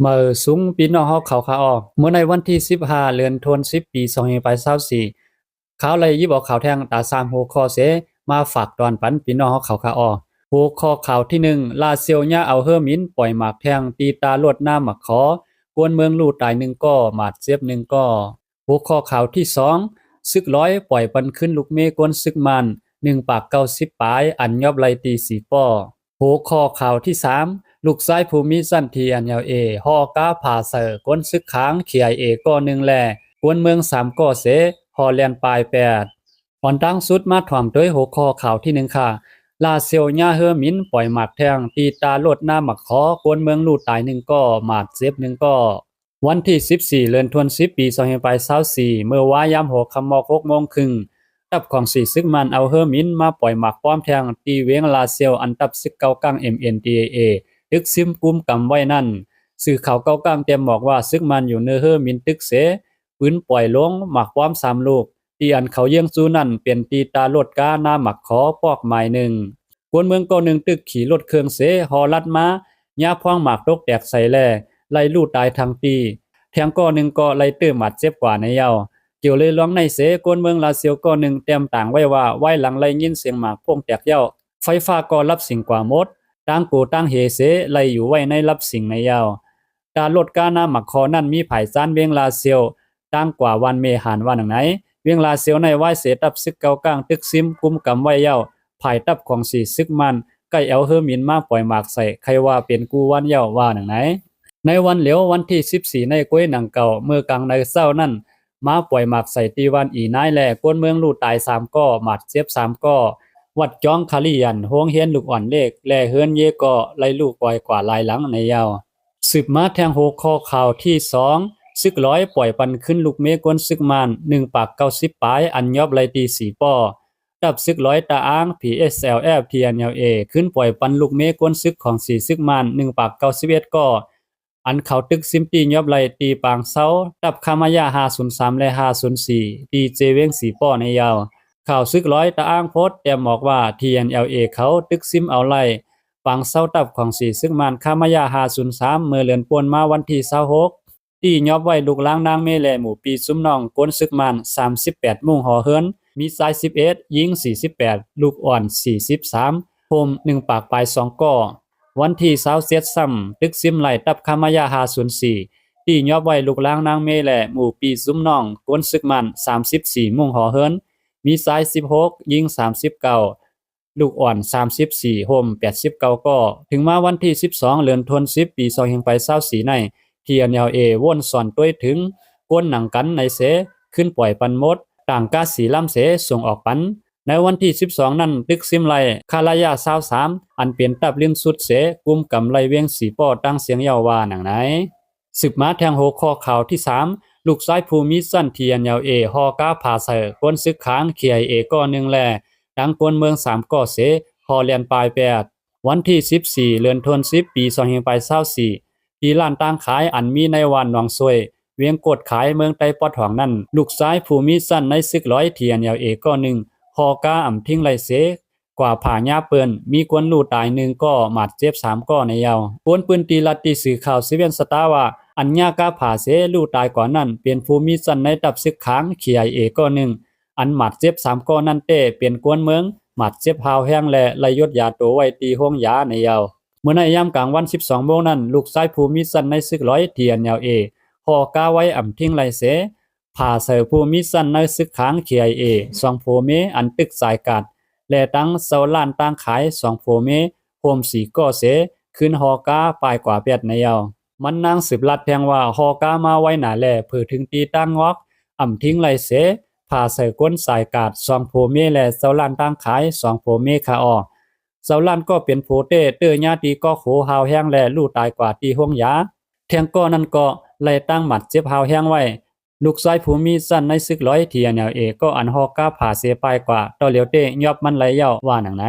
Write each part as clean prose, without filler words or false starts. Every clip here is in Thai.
เมื่อสูงปีน้องเฮาเขาขาออกเมื่อในวันที่15เดือนธันวาคมปี2524เขาเลยหยิบเอาข่าวแทงตา3หัวข้อเสมาฝากตอนปันพี่น้องเฮาเขาขาออกหัวข้อข่าวที่1ลาเซียวญาเอาเฮอมินปล่อยหมากแทงตีตาลวดหน้าหมักขอกวนเมืองลู่ตาย1ก้อหมาดเจ็บ1ก้อหัวข้อข่าวที่2ซึกร้อยปล่อยปันขึ้นลูกเมกวนซึกมัน1ปาก90ปลายอันยอบไลตี4ป้อหัวข้อข่าวที่3ลูกซ้ายภูมิสันทีอันยาวเอฮอก้าผาเสอก้นซึกค้างเขียเอก้อหนึ่งแลกวนเมือง3ก้อเสฮอแลนปลาย8อนตั้งสุดมาถ่อมด้วยหัวข้อข่าวที่1ค่ะลาเซียวญาเฮอมินปล่อยหมากแทงตีตาลดหน้าหมักขอกวนเมืองลู่ตาย1ก้อหมาดเจ็บ1ก้อวันที่14เดือนธันวาคมปี2524เมื่อว่ายาม6ค่ำม6โมงครึ่งตับของ4ซึกมันเอาเฮอมินมาปล่อยหมากป้อมแทงตีเวงลาเซียวอันตับซึกเกากัง MNDAAตึกซิมกุมกำไว้นั่นสื่อข่าวเก้ากลางเต็มบอกว่าซึกมันอยู่เนเฮอมินตึกเสปืนปล่อยลงหมักความ3ลูกที่อันเขาเยี่ยงสู้นั่นเปลี่ยนตีตาลดก้าหน้าหมักขอปอกหมายหนึ่งกวนเมืองก็หนึ่งตึกขี่รถเครื่องเสฮอลัดมาญาพ่องหมากตกแตกใส่แลไล่ลู่ตายทางปีแทงก็หนึ่งก็ไล่ตื้อหมัดเจ็บกว่าในเยาเกี่ยวเลยร้องในเสกวนเมืองลาเซียวก็หนึ่งเต็มต่างไว้ว่าไว้หลังไล่ยินเสียงหมากพงแตกเย้าไฟฟ้าก็รับสิ่งกว่าหมดตั้งกูตั้งเฮเสไล่อยู่ไว้ในรับสิ่งในยาวการลดการน้ำหมักคอนั่นมีภายซานเวียงลาเซียวตั้งกว่าวันเมหานวันไหนเวียงลาเซียวในไหว้เสตับซึกเกากลางตึกซิมกุมกำไว้เย้าภายตับของสีซึกมันใกล้เอาเฮอมินมาปล่อยหมากใส่ใครว่าเป็นกูวันเย้าว่าไหนในวันเหลียววันที่14ในก้วยหนังเก่าเมื่อกลางในเศร้านั่นมาปล่อยหมากใส่ตีวันอีนายแลก้นเมืองลู่ตาย3ก้อหมัดเจ็บ3ก้อวัดจ้องคาลิยันโฮงเฮียนลูกอ่อนเลขแลเฮือนเยก็ไล่ลูกปล่อยกว่าลายหลังในยาวสืบมาแทงโหข้อข่าวที่2ซึกร้อยปล่อยปันขึ้นลูกเมกวนซึกมาน1ปาก90ปลายอันยอบไลตี4ป้อดับซึกร้อยตาอ้าง PSLF TNLA ขึ้นปล่อยปันลูกเมกวนซึกของ4ซึกมาน1ปาก91ก็อันเขาตึกซิมปียอบไลตีปางเซาดับคามายา503และ504ดีเจเวง4ป้อในยาวข่าวซึกร้อยตาอ้างโพสต์แต้มบอกว่า TNLA เขาตึกซิมเอาไล่ปังเศร้าตับของ4ซึกมันคามายา503เมื่อเลือนป่วนมาวันที่26ที่ยอบไว้ลูกล้างนางเมแลหมู่ปีซุ่มน้องก้นซึกมัน38มุ่งหอเฮิรนมีสาย11ยิง48ลูกอ่อน43โฮม1ปากปลาย2ก้อวันที่27ซ้ำตึกซิมไล่ตับคามายา504ที่ยอบไว้ลูกล้างนางเมแลหมู่ปีซุ่มน้องก้นซึกมัน34มุ่งหอเฮิรนมีสาย16ยิง39ลูกอ่อน34โฮม89ก็ถึงมาวันที่12เดือนธันวาคมปี2524ในTNLA ว่นสอนต้วยถึงก้นหนังกันในเสขึ้นปล่อยปันมดต่างกาสีล่ำเสส่งออกปันในวันที่12นั้นตึกซิมไลคาลายา23อันเปลี่ยนตับลิ้นสุดเสกุมกำไลเวียงสีป้อตั้งเสียงยาวว่าหนังไหนศึกมาแทงโหข้อข่าวที่3ลูกซ้ายภูมิสั้นTNLAฮอก้าผาเสก้นซึกค้างเขียเอก้อหนึ่งแลดังกวนเมือง3ก้อเสฮอแลนปลาย8วันที่14เดือนธันวาคมปี2524ที่ร้านตั้งขายอันมีในวันหนองซวยเวียงกดขายเมืองไต้ปอดหองนั่นลูกซ้ายภูมิสั้นในซึกร้อยTNLAก้อหนึ่งฮอก้าอ่ำทิ้งไลเสกว่าผ่าญาเปิ้นมีกวนลู่ตาย1ก้อหมัดเจ็บ3ก้อในยาวปวนปืนตีลัดตีสื่อข่าวซีเวียนสตาร์ว่าอัญญากาผาเสลู่ตายกว่านั้นเป็นภูมิสั้นในตับซึกค้างเขียเอก้อหนึ่งอันหมัดเจ็บ3ก้อนั่นเต้เป็นกวนเมืองหมัดเจ็บหาวแห้งและไลยศยาโตไว้ตีห้องยาในยาวเมื่อในยามกลางวัน12โมงนั้นลูกชายภูมิสั้นในซึกร้อยTNLAฮอก้าไว้อ่ำทิ้งไลเสผาเสภูมิสั้นในซึกค้างเขียเอ2โพเมอันตึกสายกาดและตั้งเสาล้านตั้งขาย2โพเมโฮม4ก้อเสขึ้นฮอก้าปลายกว่า8ในยาวมันนางสืบลัดแทงว่าฮอก้ามาไว้หนาแลเพื่อถึงตีตั้งงอกอ่ำทิ้งไลเสผ่าใส่ก้นสายกาด2โพเมและเสาล้านตั้งขาย2โพเมคาออเสาล้านก็เป็นโพเต้เตอญาตีก็โขหาวแห้งและลู่ตายกว่าตีห้องยาแทงก็นั้นก็ไล่ตั้งหมัดเจ็บหาวแห้งไว้ลูกชายภูมิสั้นในซึกร้อยTNLAก็อันฮอก้าผ่าเสียไปกว่าต่อเหลียวเต้ยอบมันไหลเย้าว่าหนังไหน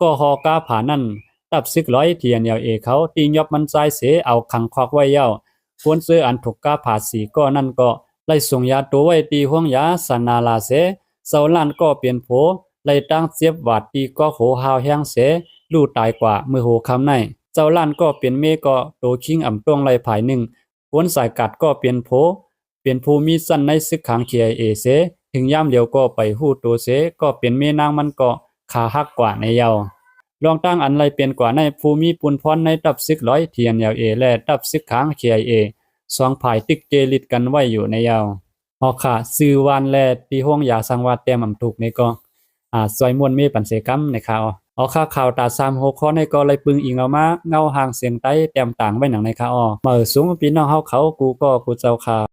ก็ฮอก้าผ่านั่นตับซึกร้อยTNLAเขาตียอบมันใจเสเอาขังคอกไว้เย้าควรซื้ออันถูกก้าผ่าสีก็นั่นก็ไล่ส่งยาตัวไว้ตีห้องยาสนาลาเสเสาล้านก็เปลี่ยนโผไล่ตั้งเจ็บหวาดตีก็โหหาวแห้งเสลู่ตายกว่ามือโหคำใน เจ้าล้านก็เป็นเมก็โตคิงอ่ำตวงไหลภายหนึ่งกวนสายกัดก็เป็นโผเป็นผู้มีสั้นในศึกขัง KIA เสถึงยามเดียวก็ไปฮู้โตเสก็เป็นเมนางมันก็ขาหักกว่าในเยาวลองตั้งอันไรเป็นกว่าในภูมิปุนพรในตับซึกร้อยเทียนยาวเอและตับซึกขัง KIA สองภายติกเจลิดกันไว้อยู่ในเยาวฮอกค่ะซื้อวานแลตีห้องยาสังวาดแต้มอำถูกในก็ซอยมวนเมปันเสกรรมในข่าวเอาข่าวตา3 6ข้อในก็เลยปึงอิงเอามาเงาห่างเสียงใต้แต้มต่างไว้หนังในข่าวมาสูงพี่น้องเฮาเขากูก็กูเจ้าข่าว